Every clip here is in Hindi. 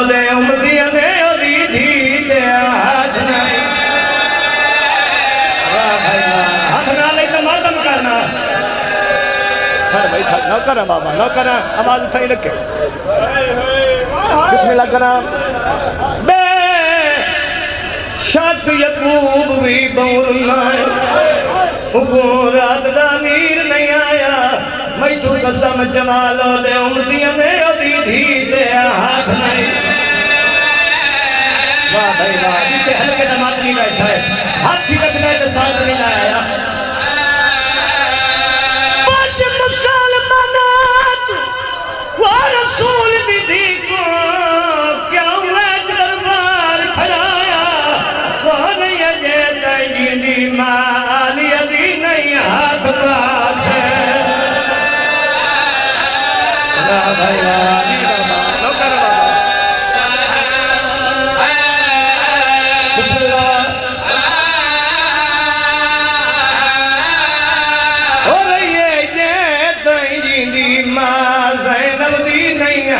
दे उमदियां ने ओदी धी दे हाथ नहीं। वाह भाई वाह, हाथ ना ले तो मातम करना। खड़ भाई खड़, नौकर है बाबा, नौकर है, आवाज उठाई रखे। बिस्मिल्लाह करा। बे शक यकूब भी बहुरना है, उको रात दा नीर नहीं आया। मैं तू कसम जमालो दे उमदियां ने ओदी धी दे हाथ नहीं। वाह भाई वाह, पीछे हल्के दमाद नहीं बैठा है, हाथ ही रखना है तो साथ नहीं आया। पांच मुसलमानात वो रसूल विधि को क्या हुआ दरबार खड़ाया। वो नहीं जे तेरी माली अभी नहीं हाथ पास है। वाह भाई वाह, नौकर बाबा।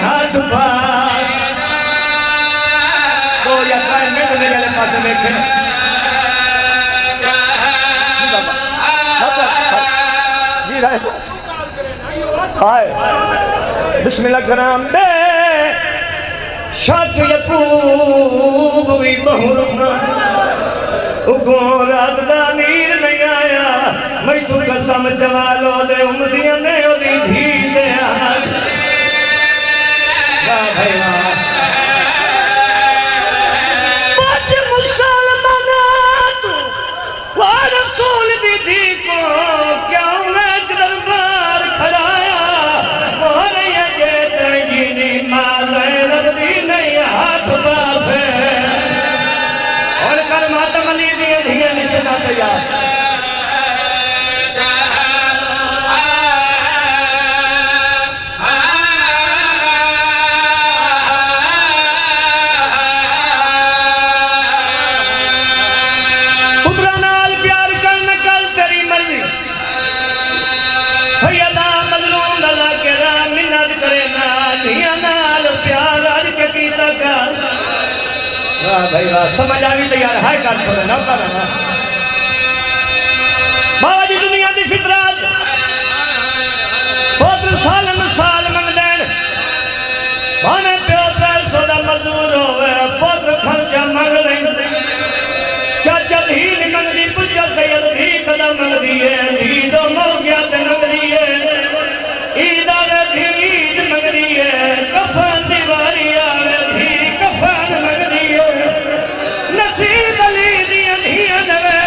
हाथ पास दो या त्रै मिनट मेरे वाले पास देखे। हाय बिस्मिल्लाह कराम। बे शक यकूब भी बहुरना, उको रात दा नीर नहीं आया। मैं तू कसम जवालो दे उमदियां ने ओदी धी दे हाथ। भाई पांच मुसलमानात वो रसूल विधि को क्या दरबार खड़ाया। मोहर ये तेरी माज़रत भी नहीं हाथ पास है। और कर मातम अली दिए धिए निशाना तैयार। भाई वाह, समझ आ भी तैयार है कर छोड़े ना कर बाबा जी। दुनिया की फितरत पुत्र साल साल मंग देन, भाने प्यो पैसो दा मजदूर होवे, पुत्र खर्चा मंग लें। चाचा धी मंगदी, पुजा सैयद धी कदम मंगदी है। धी दो मल गया ते मंगदी है, ईद आवे धी ईद मंगदी है। कफन दीवारी आवे धी कफन मंगदी है। नसीब अली दिया धिया नवे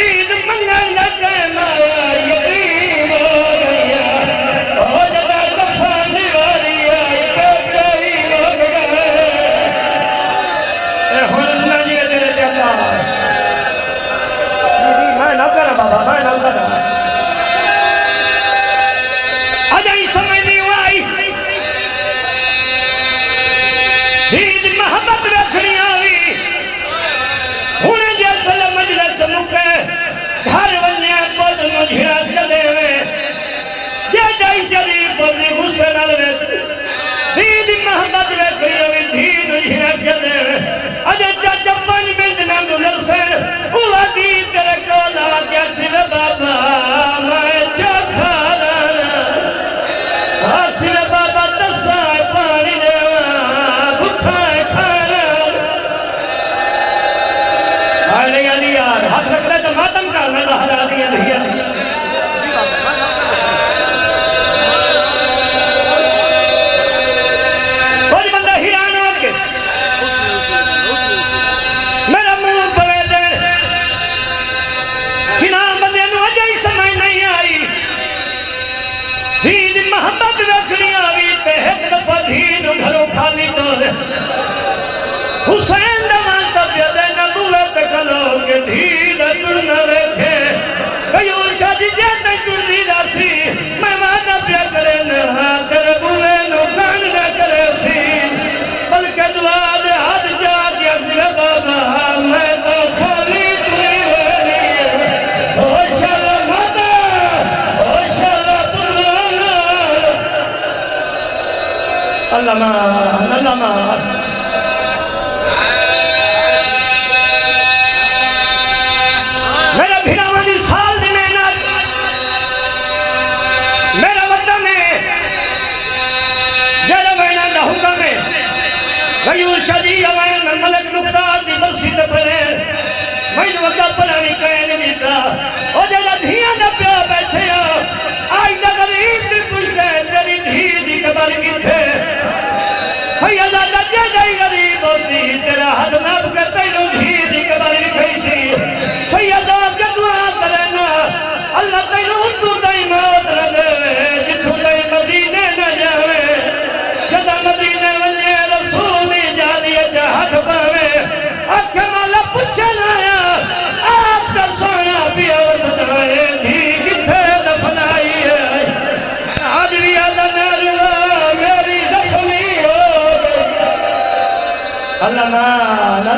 ईद मंगन लगे माया यतीम हो गया। हो जदा कफन दीवारी आई तो करीब हो गए। हुन ना जी तेरे ते अल्लाह जी मैं ना करा बाबा, मैं ना करा। अजय समझ नहीं आई ईद मोहब्बत रखनी आई। हुन जैसल मजलिस मुके घर वन्या पुत मुझिया चले वे। जे जाई शरीफ पुत गुस्से नाल वेस ईद मोहब्बत रखनी आई। धी मुझिया चले वे अजय चाचा पांच मिनट ना गुजर से उला दी तेरे को ला के सिर बाबा मैं चखा सिर बाबा दसा पानी देवा भूखा खाना। यार हाथ रख ले तो मातम करना हरा दिया दिया। कोई बंदा हिरान हो के मेरा मुंह पवे दे कि ना बंदे नू अजे समझ नहीं आई। धी दी मोहब्बत रखनी आई ते एक दफा धी नू घरों खाली तोड़ हुसैन दवा तब दे नबूवे ते कलो के धी दा तुरना रखे। कयूर शादी जे ते तुरदी रासी मैं वादा प्या करे ना तेरे बुले नो कान ना करे सी। बल्कि दुआ दे हाथ जा के सिर बाबा मैं तो खोली तुरी वाली। ओ शाला माता ओ शाला पुराना अल्लाह मान गयूर शादी अवैन मलक मुख्तार दी मस्जिद परे मैनू अगा पढ़ानी कैन दीता ओ जड़ा धियां दा प्यो बैठे हो आज दा गरीब दी पुछे तेरी धी दी कबर किथे सैयदा दजे गई गरीब होती तेरा हद नब के तैनू धी दी कबर लिखई सी सैयदा जदुआ करना अल्लाह तैनू तू तई मौत न देवे जिथू तई मदीने न जावे जदा मदीने वने रसूल दी जाली हाथ पावे आखे माला पुछन आया आप दा सोना पिया सदाए धी किथे दफनाई है आज भी अदा मेरी जख्मी हो अल्लाह मान